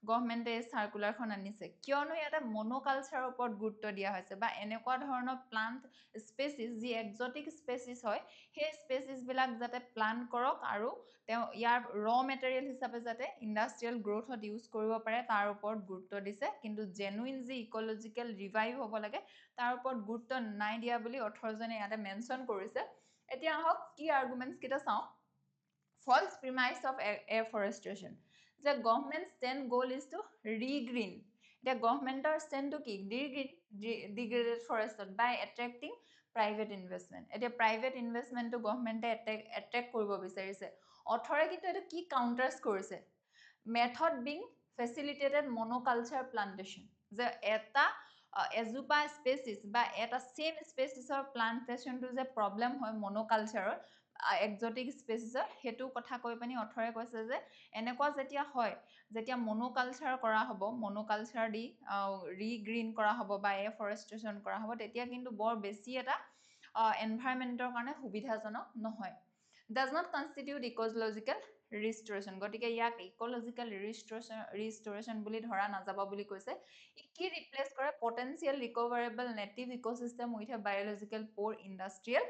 গভৰ্নমেন্টে এই সাৰ্কুলাৰখন আনিছে কিয়নো ইয়াতে মনোকালচাৰৰ ওপৰত গুৰুত্ব দিয়া হৈছে বা এনেকুৱা ধৰণৰ প্লান্ট স্পেচিছ যি এক্সোটিক স্পেচিছ হয় সেই স্পেচিছ বিলাক যাতে প্লান কৰক আৰু তেওঁ ইয়াৰ ৰ মেটেৰিয়েল হিচাপে যাতে ইন্ডাষ্ট্ৰিয়েল গ্ৰোথত ইউজ কৰিব পাৰে তাৰ ওপৰত গুৰুত্ব দিছে কিন্তু জেনুইন যি ইকোলজিক্যাল ৰিভাইভ হ'ব লাগে তাৰ ওপৰত গুৰুত্ব নাই দিয়া বুলি অথৰজনে ইয়াতে মেনশন কৰিছে এতিয়া আহক কি আৰ্গুমেন্টস কিটা চাও false premise of afforestation the government's then goal is to regreen the governmentor stand to ki degraded forest by attracting private investment eta private investment to government attract koribo bicharise অথৰে কিন্তু এটা কি কাউন্টাৰ্স কৰিছে method being facilitated monoculture plantation যে এটা এজোপা species বা এটা same স্পেচিছৰ প্লান্টেশনটো যে প্ৰবলেম হয় মনোকালচাৰৰ এক্সোটিক স্পেচিছৰ হেতু কথা কৈ পানি অথৰে কৈছে যে এনেকুৱা যেতিয়া হয় যেতিয়া মনোকালচাৰ কৰা হ'ব মনোকালচাৰ দি ৰিগ্ৰীন কৰা হ'ব বা এফৰেষ্টেশন কৰা হ'ব তেতিয়া কিন্তু বৰ বেছি এটা এনভায়ৰনমেন্টৰ কাৰণে সুবিধাজনক নহয় does not constitute ecological restoration গটিকে ইয়াক ইকোলজিক্যাল ৰিস্টোৰেশন বুলি ধৰা নাযাব বুলি কৈছে কি ৰিপ্লেস কৰে potential recoverable native ecosystem with a biological poor industrial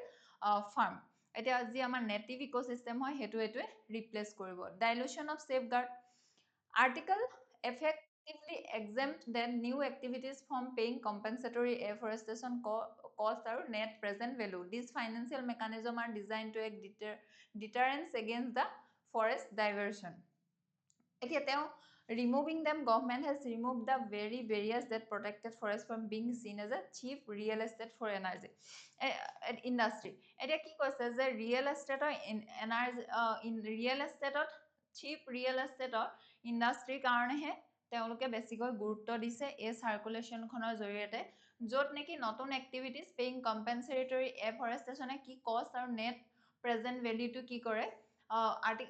farm এতিয়া যি আমাৰ নেটিভ ইকোসিস্টেম হয় হেতু এটোৱে ৰিপ্লেস কৰিব dilution of safeguard article effectively exempt then new activities from paying compensatory afforestation cost or net present value these financial mechanisms are designed to act deterrence against the forest diversion এতিয়া তেওঁ removing them government has removed the very barriers that protected forest from being seen as a cheap real estate for energy industry এতিয়া কি কৈছে যে real estate energy in real estate cheap real estate industry কাৰণে হে তেওঁলোকে বেছিকৈ গুৰুত্ব দিছে এই সাৰ্কুলেশন খনৰ জৰিয়তে যত নেকি নতুন এক্টিভিটিজ পেইং কম্পেনসেটৰি এফৰেষ্টেশনে কি কষ্ট আৰু নেট প্ৰেজেন্ট ভ্যালুটো কি কৰে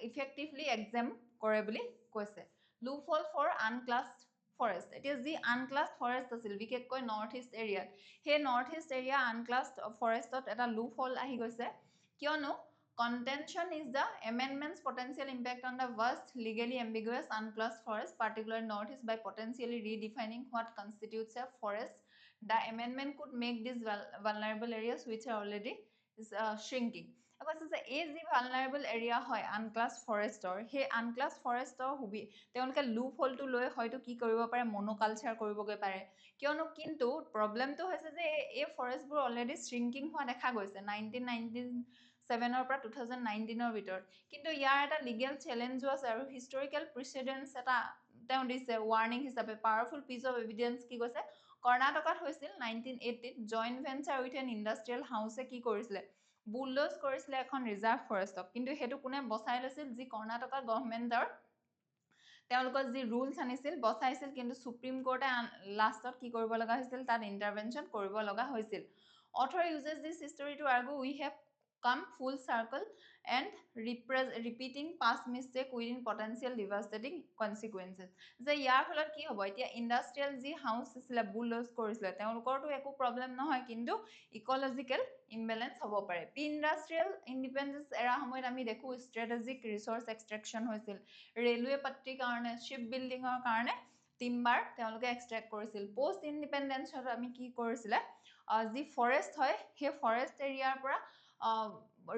ইফেক্টিভলি এক্সাম কৰে বুলি কৈছে লুফল ফৰ আনক্লাসড ফৰেষ্ট এতিয়া যি আনক্লাসড ফৰেষ্ট আছিল বিশেষকৈ নৰ্থ ইষ্ট এৰিয়াত হে নৰ্থ ইষ্ট এৰিয়া আনক্লাসড ফৰেষ্টত এটা লুফল আহি গৈছে কিয়নো contention is the amendment's potential impact on the vast legally ambiguous unclassed forest particularly northeast by potentially redefining what constitutes a forest the amendment could make these vulnerable areas which are already shrinking কৈছে যে এই যি vulnerable area হয় আনক্লাস ফৰেষ্টৰ সেই আনক্লাস ফৰেষ্টৰ হুবি তেওঁলোকে loop হোলটো লৈ হয়তো কি কৰিব পাৰে মনোকালচাৰ কৰিবগৈ পাৰে কিয়নো কিন্তু প্ৰবলেমটো হৈছে যে এই ফৰেষ্টবোৰ অলৰেডি শ্ৰিংকিং হোৱা দেখা গৈছে 1997 ৰ পৰা 2019 ৰ ভিতৰত কিন্তু ইয়াৰ এটা লিগেল চ্যালেঞ্জও আছে আৰু হিষ্টৰিক্যাল প্ৰেসিডেন্স এটা তেওঁ দিছে ওয়াৰ্নিং হিচাপে পাৱাৰফুল পিস অফ এভিডেন্স কি কৈছে কৰ্ণাটকত হৈছিল 1980 joint venture with an industrial হাউসে কি কৰিছিলে বুলডোজ কৰিছিলে এখন ৰিজাৰ্ভ ফৰেষ্টক, কিন্তু সেইটো কোনে বচাই লৈছিল? যি কৰ্ণাটকা গভৰ্ণমেণ্টৰ তেওঁলোকৰ যি ৰুলছ আনিছিল, বচাইছিল, কিন্তু সুপ্ৰিম কোৰ্টে লাষ্টত কি কৰিব লগা হৈছিল? তাত ইণ্টাৰভেনশ্যন কৰিব লগা হৈছিল। Author uses this history to argue we have come full circle and repeating past mistake within potential devastating consequences. যে ইয়াৰ ফলত কি হ'ব? এতিয়া ইণ্ডাষ্ট্ৰিয়েল যি হাউচ আছিলে, বুলডোজ কৰিছিলে, তেওঁলোকৰতো একো প্ৰব্লেম নহয়, কিন্তু ইকলজিকেল ইমবেলেঞ্চ হ'ব পাৰে। প্ৰি ইণ্ডাষ্ট্ৰিয়েল ইণ্ডিপেণ্ডেন্স এৰা সময়ত আমি দেখো ষ্ট্ৰেটেজিক ৰিচোৰ্চ এক্সট্ৰেকশ্যন হৈছিল, ৰেলৱে পাত্ৰীৰ কাৰণে, শ্বিপ বিল্ডিঙৰ কাৰণে টিম্বাৰ তেওঁলোকে এক্সট্ৰেক্ট কৰিছিল। পোষ্ট ইণ্ডিপেণ্ডেন্সত আমি কি কৰিছিলে? যি ফৰেষ্ট হয়, সেই ফৰেষ্ট এৰিয়াৰ পৰা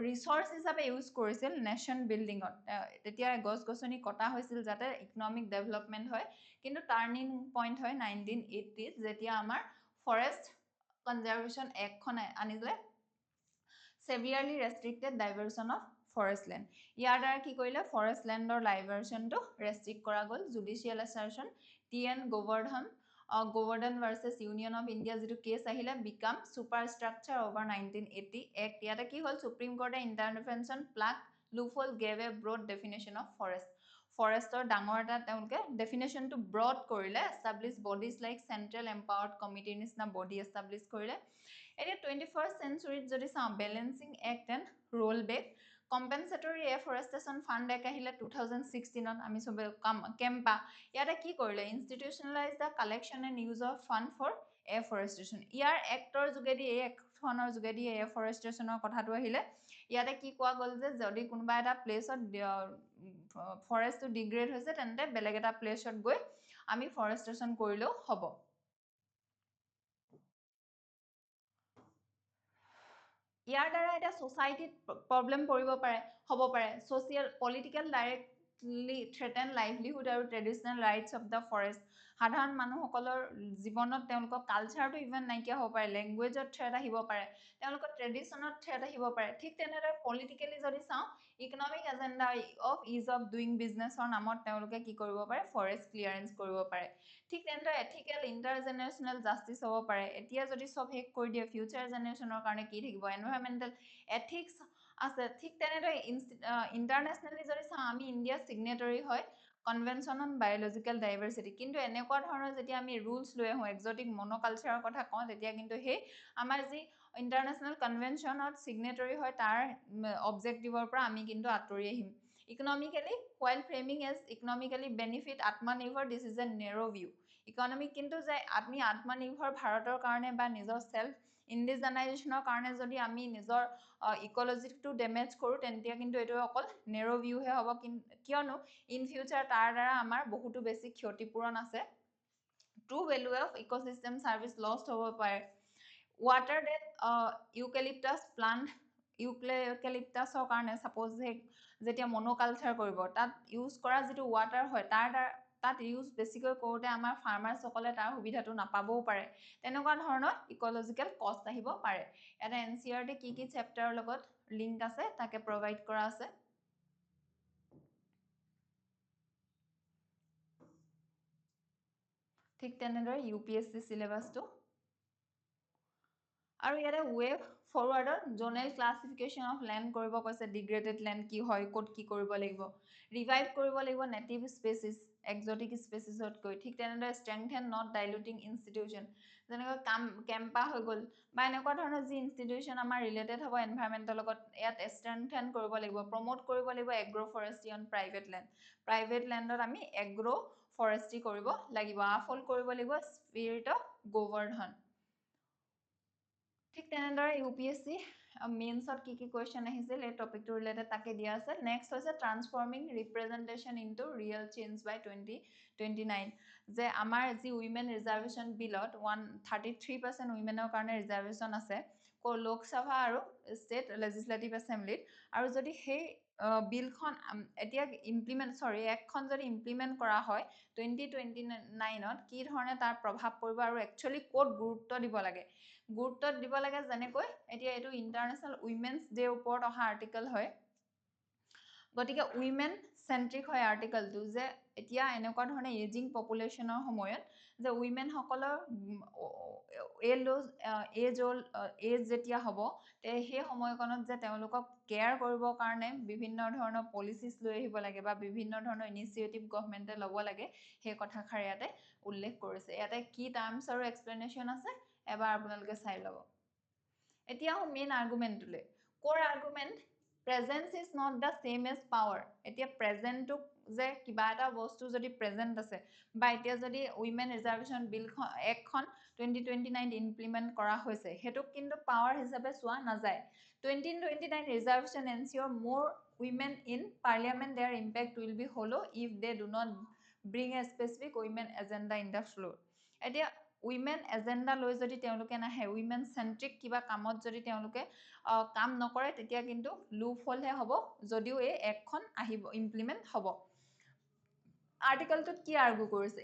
ৰিচোৰ্চ হিচাপে ইউজ কৰিছিল নেশ্যন বিল্ডিঙত। তেতিয়া গছ গছনি কটা হৈছিল যাতে ইকনমিক ডেভেলপমেণ্ট হয়, কিন্তু টাৰ্ণিং পইণ্ট হয় 1980s, যেতিয়া আমাৰ ফৰেষ্ট কনজাৰ্ভেশ্যন এক্টখন আনিলে, severely restricted diversion of forest land. ইয়াৰ দ্বাৰা কি কৰিলে? ফৰেষ্ট লেণ্ডৰ ডাইভাৰ্চনটো ৰেষ্ট্ৰিক্ট কৰা গ'ল। Judicial assertion TN Govardhan versus union of India যিটো কেছ আহিলে, become super structure over 1980 act. ইয়াতে কি হ'ল? সুপ্ৰিম কোৰ্টে intervention plug loophole gave a broad definition of forest. ফৰেষ্টৰ ডাঙৰ এটা তেওঁলোকে ডেফিনেশ্যনটো ব্ৰড কৰিলে, establish bodies like central empowered কমিটিৰ নিচিনা বডি এষ্টাব্লিছ কৰিলে। এতিয়া 21st চেঞ্চুৰীত যদি চাওঁ, balancing act and roll back, compensatory afforestation fund act আহিলে 2016ত, আমি চবে কেম্পা। ইয়াতে কি কৰিলে? Institutionalise the collection and use of fund for afforestation. ইয়াৰ এক্টৰ যোগেদি, এই এক্টখনৰ যোগেদি এফৰেষ্টেশ্যনৰ কথাটো আহিলে। ইয়াতে কি কোৱা গ'ল যে যদি কোনোবা এটা প্লেচত ফৰেষ্টটো ডিগ্ৰেড হৈছে, তেন্তে বেলেগ এটা প্লেচত গৈ আমি ফৰেষ্টেশ্যন কৰিলেও হ'ব। ইয়াৰ দ্বাৰা এটা ছ'চাইটিত প্ৰব্লেম পৰিব পাৰে, হ'ব পাৰে। ছ'চিয়েল পলিটিকেল ডাইৰেক্টলি থ্ৰেটেন লাইভলিহুড আৰু traditional rights of the forest. সাধাৰণ মানুহসকলৰ জীৱনত তেওঁলোকৰ কালচাৰটো ইভেন নাইকিয়া হ'ব পাৰে, লেংগুৱেজত থ্ৰেট আহিব পাৰে, তেওঁলোকৰ ট্ৰেডিশ্যনত থ্ৰেট আহিব পাৰে। ঠিক তেনেদৰে পলিটিকেলি যদি চাওঁ, economic agenda of is of doing বিজনেছৰ নামত তেওঁলোকে কি কৰিব পাৰে? ফৰেষ্ট ক্লিয়াৰেঞ্চ কৰিব পাৰে। ঠিক তেনেদৰে এথিকেল ইণ্টাৰজেনেৰেশ্যনেল জাষ্টিছ হ'ব পাৰে। এতিয়া যদি চব শেষ কৰি দিয়ে, ফিউচাৰ জেনেৰেশ্যনৰ কাৰণে কি থাকিব? এনভাইৰনমেণ্টেল এথিক্স আছে। ঠিক তেনেদৰে ইণ্টাৰনেশ্যনেলি যদি চাওঁ, আমি ইণ্ডিয়া ছিগনেটৰী হয় কনভেনশ্যন অন বায়'লজিকেল ডাইভাৰ্চিটি, কিন্তু এনেকুৱা ধৰণৰ যেতিয়া আমি ৰুলছ লৈ আহোঁ, এক্সটিক মনোকালচাৰৰ কথা কওঁ, তেতিয়া কিন্তু সেই আমাৰ যি ইণ্টাৰনেশ্যনেল কনভেনশ্যনত ছিগনেটৰী হয়, তাৰ অবজেক্টিভৰ পৰা আমি কিন্তু আঁতৰি আহিম। Economically while framing as economically benefit আত্মনিৰ্ভৰ, this is a narrow' view. Economic কিন্তু যে আমি আত্মনিৰ্ভৰ ভাৰতৰ কাৰণে বা নিজৰ সেল্ফ ইণ্ডিজেনাইজেশ্যনৰ কাৰণে যদি আমি নিজৰ ইকলজিটো ডেমেজ কৰোঁ, তেন্তে কিন্তু এইটো অকল নেৰ' ভিউহে হ'ব। কিয়নো ইন ফিউচাৰ তাৰ দ্বাৰা আমাৰ বহুতো বেছি ক্ষতিপূৰণ আছে। True value of ecosystem service lost হ'ব পাৰে। ৱাটাৰ ডেট ইউকেলিপ্টাছ প্লান্ট, ইউকেলিপ্টাছৰ কাৰণে ছাপ'জ যেতিয়া মনোকালচাৰ কৰিব, তাত ইউজ কৰা যিটো ৱাটাৰ হয়, তাত ইউজ বেছিকৈ কৰোঁতে আমাৰ ফাৰ্মাৰ্ছসকলে তাৰ সুবিধাটো নাপাবও পাৰে। তেনেকুৱা ধৰণৰ ইকলজিকেল কষ্ট আহিব পাৰে। ইয়াতে NCERT কি চেপ্টাৰৰ লগত লিংক আছে তাকে প্ৰভাইড কৰা আছে। ঠিক তেনেদৰে UPSC চিলেবাছটো। আৰু ইয়াতে ৱেভ ফৰৱাৰ্ডৰ জ'নেল ক্লাছিফিকেশ্যন অফ লেণ্ড কৰিব কৈছে। ডিগ্ৰেডেড লেণ্ড কি হয়, ক'ত কি কৰিব লাগিব, ৰিভাইভ কৰিব লাগিব নেটিভ স্পেচিছ, এক্সটিক স্পেচিছতকৈ। ঠিক তেনেদৰে ষ্ট্ৰেংথেন নট ডাইলুটিং ইনষ্টিটিউশ্যন, যেনেকৈ কেম্পা হৈ গ'ল, বা এনেকুৱা ধৰণৰ যি ইনষ্টিটিউশ্যন আমাৰ ৰিলেটেড হ'ব এনভাইৰনমেণ্টৰ লগত, ইয়াত ষ্ট্ৰেংথেন কৰিব লাগিব। প্ৰমোট কৰিব লাগিব agro' forestry on private land, private লেণ্ডত আমি এগ্ৰ' ফৰেষ্ট্ৰি কৰিব লাগিব। আফল কৰিব লাগিব স্পিৰিট অফ গোৱৰ্ধন। ঠিক তেনেদৰে UPSC মেইনছত কি কুৱেশ্যন আহিছিল, এই টপিকটো ৰিলেটেড তাকে দিয়া আছে। নেক্সট হৈছে transforming representation into real change by 2029, যে আমাৰ যি উইমেন ৰিজাৰ্ভেশ্যন বিলত 133% উইমেনৰ কাৰণে ৰিজাৰ্ভেশ্যন আছে লোকসভা আৰু ষ্টেট লেজিছলেটিভ এছেম্বলিত। আৰু যদি সেই বিলখন এতিয়া এক্টখন যদি ইমপ্লিমেণ্ট কৰা হয় 2029ত, কি ধৰণে তাৰ প্ৰভাৱ পৰিব আৰু একচুৱেলি ক'ত গুৰুত্ব দিব লাগে। গুৰুত্ব দিব লাগে যেনেকৈ এতিয়া এইটো ইণ্টাৰনেশ্যনেল উইমেন্স ডে ওপৰত অহা আৰ্টিকেল হয়, গতিকে উইমেন চেণ্ট্ৰিক হয় আৰ্টিকেলটো, যে এতিয়া এনেকুৱা ধৰণে এজিং পপুলেশ্যনৰ সময়ত যে উইমেনসকলৰ এজ যেতিয়া হ'ব সেই সময়কণত যে তেওঁলোকক কেয়াৰ কৰিবৰ কাৰণে বিভিন্ন ধৰণৰ পলিচিছ লৈ আহিব লাগে বা বিভিন্ন ধৰণৰ ইনিচিয়েটিভ গভৰ্ণমেণ্টে ল'ব লাগে সেই কথাষাৰ ইয়াতে উল্লেখ কৰিছে ইয়াতে কি টাৰ্মছ আৰু এক্সপ্লেনেশ্যন আছে এবাৰ আপোনালোকে চাই ল'ব এতিয়া মেইন আৰ্গুমেণ্টটোলৈ কৰ argument presence is not the same as power এতিয়া প্ৰেজেন্টটোক যে কিবা এটা বস্তু যদি প্ৰেজেন্ট আছে বা এতিয়া যদি উইমেন ৰিজাৰ্ভেশ্যন বিলখন একখন 2029 ইমপ্লিমেণ্ট কৰা হৈছে সেইটোক কিন্তু পাৱাৰ হিচাপে চোৱা নাযায় 2029 ৰিজাৰ্ভেশ্যন এনচিয়ৰ মোৰ women in parliament their impact will be hollow if they do not bring a specific women agenda in the floor এতিয়া women agenda লৈ যদি তেওঁলোকে নাহে women centric কিবা কামত যদি তেওঁলোকে কাম নকৰে তেতিয়া কিন্তু লুপ হলহে হ'ব যদিও এই একখন আহিব ইমপ্লিমেণ্ট হ'ব আৰ্টিকলটোত কি আৰ্গু কৰিছে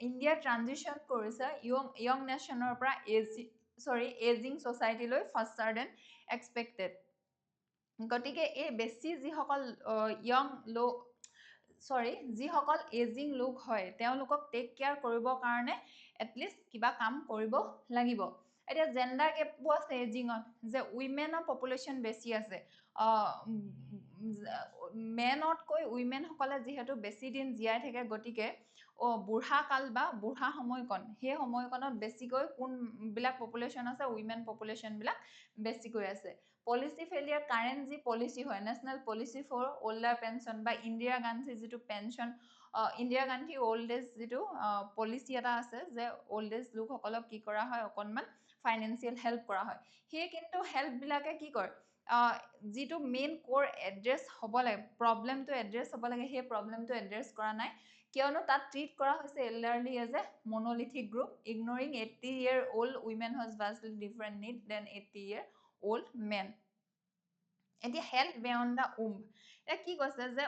ইণ্ডিয়া ট্ৰানজিশ্যন কৰিছে ইয়ং নেশ্যনৰ পৰা এজিং ছ'চাইটিলৈ ফাষ্টাৰ দেন এক্সপেক্টেড গতিকে এই বেছি যিসকল যিসকল এজিং লোক হয় তেওঁলোকক টেক কেয়াৰ কৰিবৰ কাৰণে এটলিষ্ট কিবা কাম কৰিব লাগিব এতিয়া জেণ্ডাৰ গেপো আছে এজিঙত যে উইমেনৰ পপুলেশ্যন বেছি আছে মেনতকৈ উইমেনসকলে যিহেতু বেছি দিন জীয়াই থাকে গতিকে বুঢ়া কাল বা বুঢ়া সময়কণ সেই সময়কণত বেছিকৈ কোনবিলাক পপুলেশ্যন আছে উইমেন পপুলেশ্যনবিলাক বেছিকৈ আছে পলিচি ফেইলিয়াৰ কাৰেণ্ট যি পলিচি হয় national policy for older pension বা ইন্দিৰা গান্ধী যিটো pension Indira Gandhi old age যিটো পলিচি এটা আছে যে অল্ড এজ লোকসকলক কি কৰা হয় অকণমান ফাইনেন্সিয়েল হেল্প কৰা হয় সেই কিন্তু হেল্পবিলাকে কি কৰে যিটো মেইন কোৰ এড্ৰেছ হ'ব লাগে প্ৰব্লেমটো এড্ৰেছ হ'ব লাগে সেই প্ৰব্লেমটো এড্ৰেছ কৰা নাই কিয়নো তাত ট্ৰিট কৰা হৈছে elderly as a monolithic group ignoring 80-year old women has vastly different need than 80-year old men এতিয়া হেল্থ বিয়ণ্ড দ্য এতিয়া কি কৈছে যে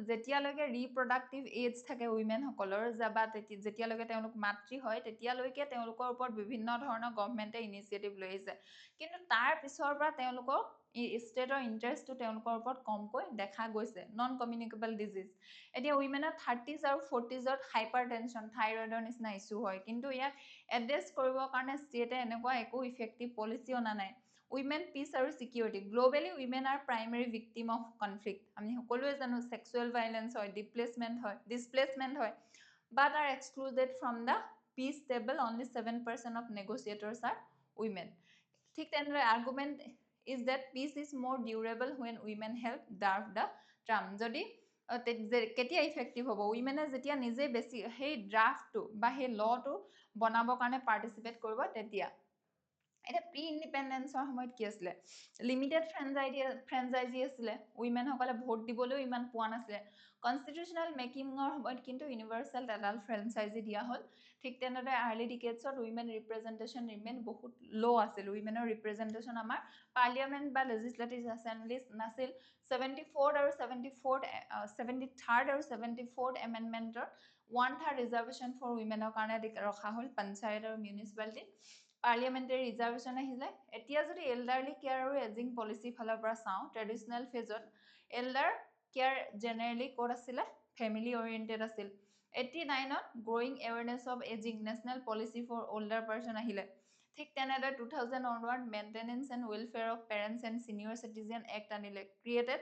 যেতিয়ালৈকে ৰিপ্ৰডাক্টিভ এজ থাকে উইমেনসকলৰ বা যেতিয়ালৈকে তেওঁলোক মাতৃ হয় তেতিয়ালৈকে তেওঁলোকৰ ওপৰত বিভিন্ন ধৰণৰ গভৰ্ণমেণ্টে ইনিচিয়েটিভ লৈ আহিছে কিন্তু তাৰ পিছৰ পৰা তেওঁলোকৰ ষ্টেটৰ ইণ্টাৰেষ্টটো তেওঁলোকৰ ওপৰত কমকৈ দেখা গৈছে নন কমিউনিকেবল ডিজিজ এতিয়া উইমেনৰ 30s আৰু 40sত হাইপাৰ টেনশ্যন থাইৰয়ডৰ নিচিনা ইছ্যু হয় কিন্তু ইয়াক এড্ৰেছ কৰিবৰ কাৰণে ষ্টেটে এনেকুৱা একো ইফেক্টিভ পলিচি অনা নাই উইমেন পিচ আৰু security globally women are primary victim of conflict আমি সকলোৱে জানো ছেক্সুৱেল ভাইলেঞ্চ হয় ডিছপ্লেচমেণ্ট হয় but are excluded from the peace table only 7% of negotiators are women ঠিক তেনেদৰে argument is that peace is more durable when women help draft the term যদি কেতিয়া effective হ'ব উইমেনে যেতিয়া নিজে বেছি সেই ড্ৰাফটটো বা সেই লটো বনাবৰ কাৰণে পাৰ্টিচিপেট কৰিব তেতিয়া এতিয়া প্ৰি ইণ্ডিপেণ্ডেঞ্চৰ সময়ত কি আছিলে লিমিটেড ফ্ৰেঞ্চাইজি আছিলে উইমেনসকলে ভোট দিবলৈও ইমান পোৱা নাছিলে কনষ্টিটিউচনেল মেকিঙৰ সময়ত কিন্তু ইউনিভাৰ্চেল এডাল্ট ফ্ৰেঞ্চাইজি দিয়া হ'ল ঠিক তেনেদৰে আৰ্লি ডিকেডছত উইমেন ৰিপ্ৰেজেণ্টেশ্যন ৰিমেইন বহুত ল' আছিল উইমেনৰ ৰিপ্ৰেজেণ্টেশ্যন আমাৰ পাৰ্লিয়ামেণ্ট বা লেজিছলেটিভ এছেম্বলি নাছিল 73rd আৰু 74th এমেণ্ডমেণ্টৰ 1/3 ৰিজাৰ্ভেশ্যন ফৰ উইমেনৰ কাৰণে ৰখা হ'ল পঞ্চায়ত আৰু মিউনিচিপালিটিত পাৰ্লিয়ামেণ্টাৰী ৰিজাৰ্ভেশ্যন আহিলে এতিয়া যদি এল্ডাৰলি কেয়াৰ আৰু এজিং পলিচি ফালৰ পৰা চাওঁ ট্ৰেডিশ্যনেল ফেজত এল্ডাৰ কেয়াৰ জেনেৰেলি ক'ত আছিলে ফেমিলি অৰিয়েণ্টেড আছিল 89ত growing awareness of ageing national policy for older person আহিলে ঠিক তেনেদৰে 2000 onward maintenance and welfare of parents and senior citizen act আনিলে created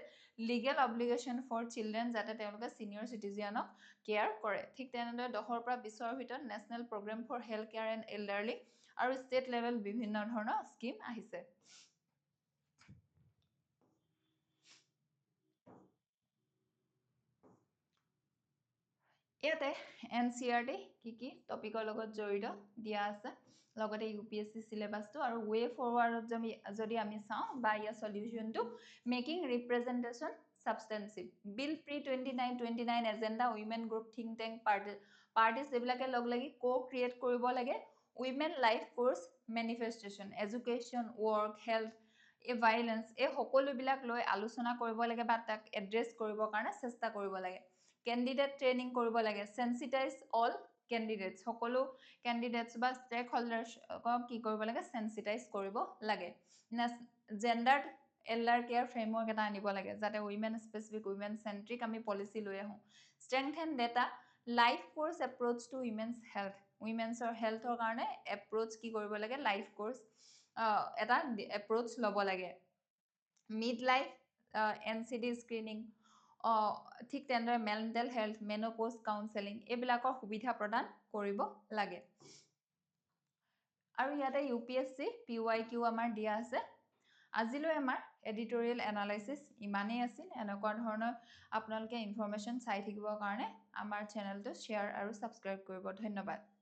legal obligation for children যাতে তেওঁলোকে ছিনিয়ৰ চিটিজেনক কেয়াৰ কৰে ঠিক তেনেদৰে 10ৰ পৰা 20ৰ ভিতৰত national program for health care and elderly আৰু ষ্টেট লেভেল বিভিন্ন ধৰণৰ স্কিম আহিছে ইয়াতে NCERT কি টপিকৰ লগত জড়িত দিয়া আছে লগতে UPSC চিলেবাছটো আৰু ৱে ফৰৱাৰ্ডত যদি আমি চাওঁ বা ইয়াৰ সলিউশনটো making representation substantive bill pre 2929 agenda women group think tank parties এইবিলাকে লগ লাগি ক্ৰিয়েট কৰিব লাগে women life course manifestation education work health এই ভাইলেঞ্চ এই সকলোবিলাক লৈ আলোচনা কৰিব লাগে বা তাক এড্ৰেছ কৰিবৰ কাৰণে চেষ্টা কৰিব লাগে কেণ্ডিডেট ট্ৰেইনিং কৰিব লাগে সেন্সিটাইজ অল কেণ্ডিডেটছ সকলো কেণ্ডিডেটছ বা ষ্টেক হোল্ডাৰ্ছক কি কৰিব লাগে সেন্সিটাইজ কৰিব লাগে জেণ্ডাৰ এল্ডাৰ কেয়াৰ ফ্ৰেমৱৰ্ক এটা আনিব লাগে যাতে উইমেন স্পেচিফিক উইমেন চেণ্ট্ৰিক আমি পলিচি লৈ আহোঁ strengthen data life course approach to women's health উইমেনছৰ হেল্থৰ কাৰণে এপ্ৰ'চ কি কৰিব লাগে লাইফ কোৰ্চ এটা এপ্ৰ'চ ল'ব লাগে মিড লাইফ NCD স্ক্ৰিনিং ঠিক তেনেদৰে মেণ্টেল হেল্থ মেন'প'জ কাউন্সেলিং এইবিলাকৰ সুবিধা প্ৰদান কৰিব লাগে আৰু ইয়াতে UPSC PYQ আমাৰ দিয়া আছে আজিলৈ আমাৰ এডিটৰিয়েল এনালাইচিছ ইমানেই আছিল এনেকুৱা ধৰণৰ আপোনালোকে ইনফৰমেশ্যন চাই থাকিবৰ কাৰণে আমাৰ চেনেলটো শ্বেয়াৰ আৰু ছাবস্ক্ৰাইব কৰিব ধন্যবাদ